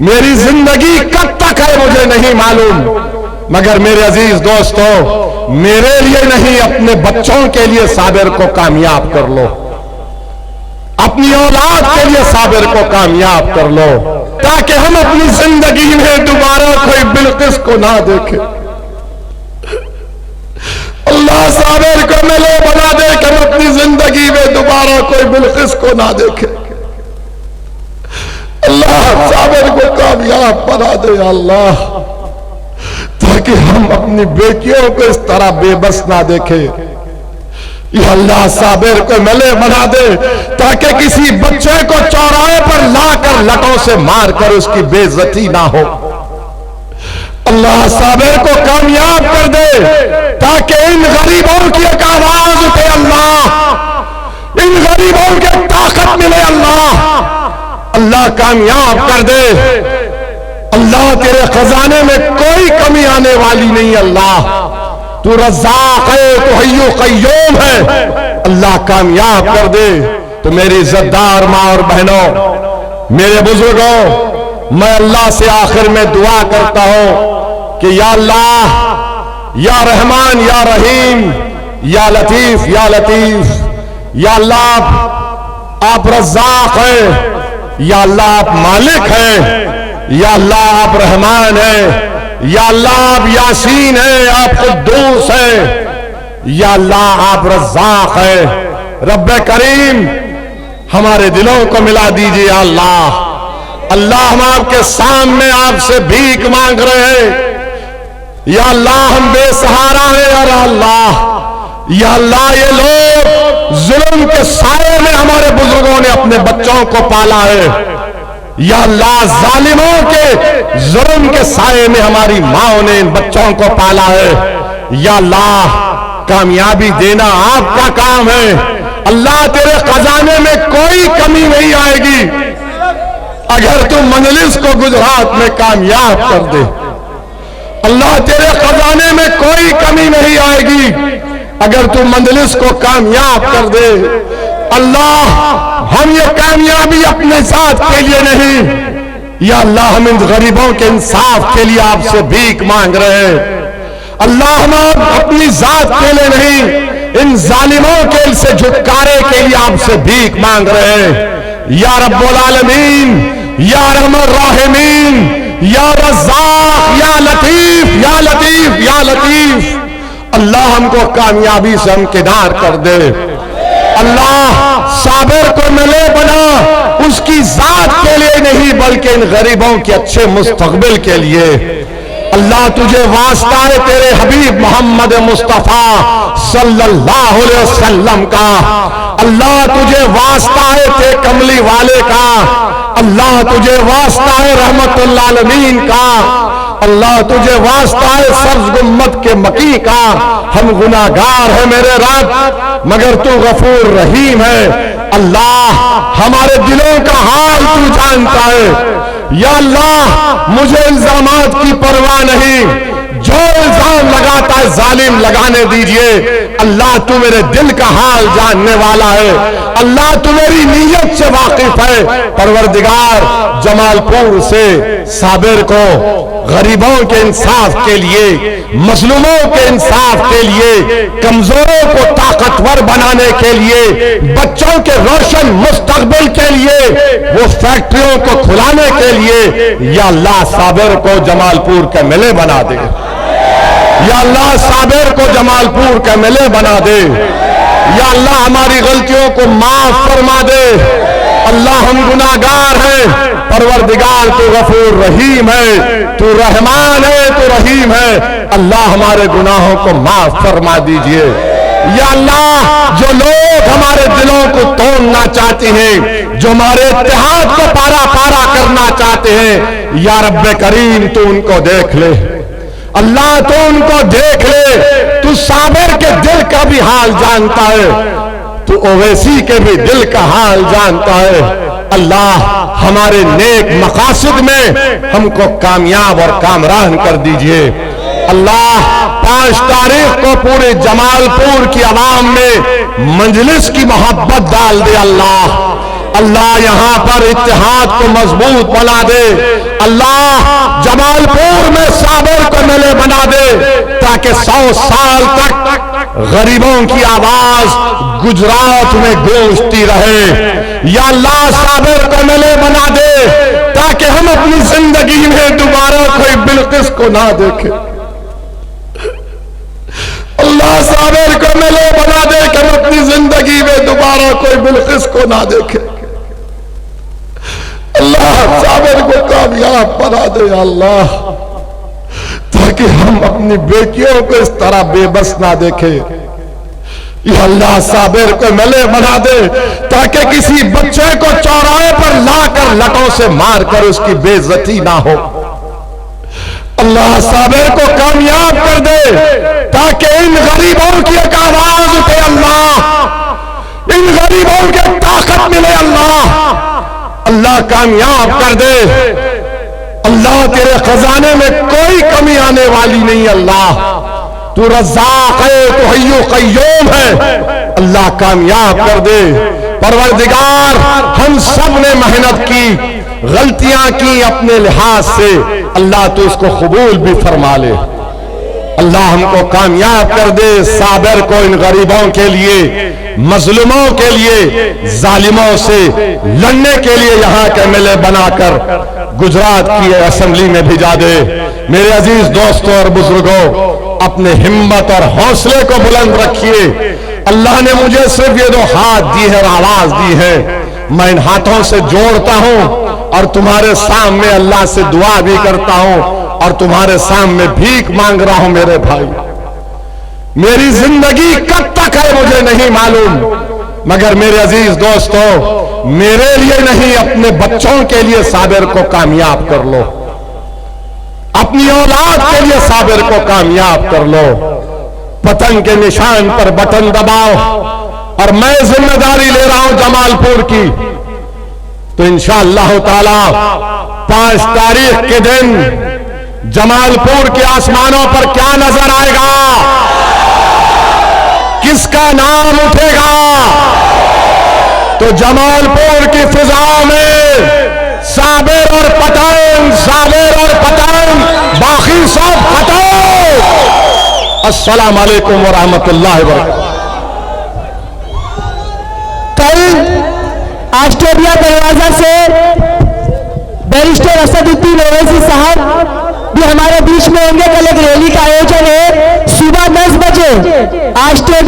میری زندگی کب تک ہے مجھے نہیں معلوم، مگر میرے عزیز دوستو، میرے لیے نہیں اپنے بچوں کے لیے صابر کو کامیاب کر لو، اپنی اولاد کے لیے صابر کو کامیاب کر لو، تاکہ ہم اپنی زندگی میں دوبارہ کوئی بلقیس کو نہ دیکھے۔ اللہ صابر کو ملے بنا دے کہ ہم اپنی زندگی میں دوبارہ کوئی بلقیس کو نہ دیکھے۔ اللہ صابر کو کامیاب بنا دے اللہ، تاکہ ہم اپنی بیٹیوں کو اس طرح بے بس نہ دیکھیں۔ یا اللہ صابر کو ملے بنا دے تاکہ کسی بچے کو چوراہے پر لا کر لٹوں سے مار کر اس کی بے عزتی نہ ہو۔ اللہ صابر کو کامیاب کر دے تاکہ ان غریبوں کی ایک آواز اٹھے اللہ، ان غریبوں کے طاقت ملے اللہ، اللہ کامیاب کر دے۔ اللہ تیرے خزانے میں کوئی کمی آنے والی نہیں اللہ، تو رزاق ہے، تو حی و قیوم ہے، اللہ کامیاب کر دے۔ تو میری عزتدار ماں اور بہنوں، میرے بزرگوں، میں اللہ سے آخر میں دعا کرتا ہوں کہ یا اللہ، یا رحمان، یا رحیم، یا لطیف، یا لطیف، یا اللہ آپ رزاق ہیں، یا اللہ آپ مالک ہیں، یا اللہ آپ رحمان ہیں، یا اللہ آپ یاسین ہیں، آپ قدوس ہیں، یا اللہ آپ رزاق ہیں۔ رب کریم ہمارے دلوں کو ملا دیجئے یا اللہ۔ اللہ ہم آپ کے سامنے آپ سے بھیک مانگ رہے ہیں، یا اللہ ہم بے سہارا ہیں، اور اللہ یا اللہ یہ لوگ ظلم کے سائے میں ہمارے بزرگوں نے اپنے بچوں کو پالا ہے، یا اللہ ظالموں کے ظلم کے سائے میں ہماری ماں نے ان بچوں کو پالا ہے، یا اللہ کامیابی دینا آپ کا کام ہے۔ اللہ تیرے خزانے میں کوئی کمی نہیں آئے گی اگر تو مجلس کو گجرات میں کامیاب کر دے۔ اللہ تیرے خزانے میں کوئی کمی نہیں آئے گی اگر تو مجلس کو کامیاب کر دے۔ اللہ ہم یہ کامیابی اپنے ذات کے لیے نہیں، یا اللہ ہم ان غریبوں کے انصاف کے لیے آپ سے بھیک مانگ رہے ہیں۔ اللہ ہم اپنی ذات کے لیے نہیں، ان ظالموں کے سے جھٹکارے کے لیے آپ سے بھیک مانگ رہے ہیں۔ یا رب العالمین، یا رحم الراحمین، یا رزاق، یا لطیف، یا لطیف، یا لطیف، اللہ ہم کو کامیابی سے ہمکنار کر دے۔ اللہ صابر کو ملے بنا اس کی ذات کے لیے نہیں بلکہ ان غریبوں کے اچھے مستقبل کے لیے۔ اللہ تجھے واسطہ ہے تیرے حبیب محمد مصطفیٰ صلی اللہ علیہ وسلم کا، اللہ تجھے واسطہ ہے تیرے کملی والے کا، اللہ تجھے واسطہ ہے رحمت العالمین کا، اللہ تجھے واسطہ ہے سبز گنبد کے مکی کا۔ ہم گناہگار ہیں میرے رب، مگر تو غفور رحیم ہے۔ اللہ ہمارے دلوں کا حال تو جانتا ہے، یا اللہ مجھے الزامات کی پرواہ نہیں، جو الزام لگاتا ہے ظالم لگانے دیجئے۔ اللہ تو میرے دل کا حال جاننے والا ہے، اللہ تو میری نیت سے واقف ہے۔ پروردگار جمال پور سے صابر کو غریبوں کے انصاف کے لیے، مظلوموں کے انصاف کے لیے، کمزوروں کو طاقتور بنانے کے لیے، بچوں کے روشن مستقبل کے لیے، وہ فیکٹریوں کو کھلانے کے لیے، یا اللہ صابر کو جمال پور کے ملے بنا دے، یا اللہ صابر کو جمال پور کے ملے بنا دے، یا اللہ ہماری غلطیوں کو معاف فرما دے۔ اللہ ہم گناہگار ہیں، پروردگار تو غفور رحیم ہے، تو رحمان ہے، تو رحیم ہے، اللہ ہمارے گناہوں کو معاف فرما دیجئے۔ یا اللہ جو لوگ ہمارے دلوں کو توڑنا چاہتے ہیں، جو ہمارے اتحاد کو پارا پارا کرنا چاہتے ہیں، یا رب کریم تو ان کو دیکھ لے، اللہ تو ان کو دیکھ لے۔ تو صابر کے دل کا بھی حال جانتا ہے، تو اویسی کے بھی دل کا حال جانتا ہے۔ اللہ ہمارے نیک مقاصد میں ہم کو کامیاب اور کامران کر دیجئے۔ اللہ 5 تاریخ کو پورے جمال پور کی عوام میں مجلس کی محبت ڈال دے۔ اللہ اللہ یہاں پر اتحاد کو مضبوط بنا دے، اللہ جمال پور میں صابر کو ملے بنا دے تاکہ 100 سال تک غریبوں کی آواز گجرات میں گونجتی رہے۔ یا اللہ صابر کو ملے بنا دے تاکہ ہم اپنی زندگی میں دوبارہ کوئی بلقیس کو نہ دیکھیں۔ اللہ صابر کو ملے بنا دے کہ ہم اپنی زندگی میں دوبارہ کوئی بلقیس کو نہ دیکھیں۔ اللہ صابر کو کامیاب بنا دے اللہ، تاکہ ہم اپنی بیٹیوں کو اس طرح بے بس نہ دیکھیں۔ یا اللہ صابر کو ملے بنا دے تاکہ کسی بچے کو چوراہے پر لا کر لٹوں سے مار کر اس کی بے عزتی نہ ہو۔ اللہ صابر کو کامیاب کر دے تاکہ ان غریبوں کی ایک آواز اٹھے اللہ، ان غریبوں کی طاقت ملے اللہ۔ اللہ کامیاب کر دے اللہ، تیرے خزانے میں کوئی کمی آنے والی نہیں اللہ، تو رزاق ہے، تو حی و قیوم ہے۔ اللہ کامیاب کر دے پروردگار، ہم سب نے محنت کی، غلطیاں کی اپنے لحاظ سے، اللہ تو اس کو قبول بھی فرما لے۔ اللہ ہم کو کامیاب کر دے، صابر کو ان غریبوں کے لیے، مظلوموں کے لیے، ظالموں سے لڑنے کے لیے یہاں کے ملے بنا کر گجرات کی اسمبلی میں بھیجا دے۔ میرے عزیز دوستوں اور بزرگوں، اپنے ہمت اور حوصلے کو بلند رکھیے۔ اللہ نے مجھے صرف یہ 2 ہاتھ دی ہے اور آواز دی ہے، میں ان ہاتھوں سے جوڑتا ہوں اور تمہارے سامنے اللہ سے دعا بھی کرتا ہوں اور تمہارے سامنے بھیک مانگ رہا ہوں۔ میرے بھائی، میری زندگی کب تک ہے مجھے نہیں معلوم، مگر میرے عزیز دوستوں، میرے لیے نہیں اپنے بچوں کے لیے صابر کو کامیاب کر لو، اپنی اولاد کے لیے صابر کو کامیاب کر لو۔ پتنگ کے نشان پر بٹن دباؤ، اور میں ذمہ داری لے رہا ہوں جمال پور کی، تو انشاءاللہ تعالی 5 تاریخ کے دن جمال پور کے آسمانوں پر کیا نظر آئے گا؟ کس کا نام اٹھے گا؟ تو جمال پور کی فضاؤں میں صابر اور پتنگ، صابر اور پتنگ، باقی سب ختم۔ السلام علیکم ورحمۃ اللہ وبرکاتہ۔ کل آسٹریلیا دروازہ سے بیرسٹر اسد الدین اویسی صاحب بھی ہمارے بیچ میں ہوں گے۔ کل ایک ریلی کا آیوجن ہے صبح 10 بجے آسٹریلیا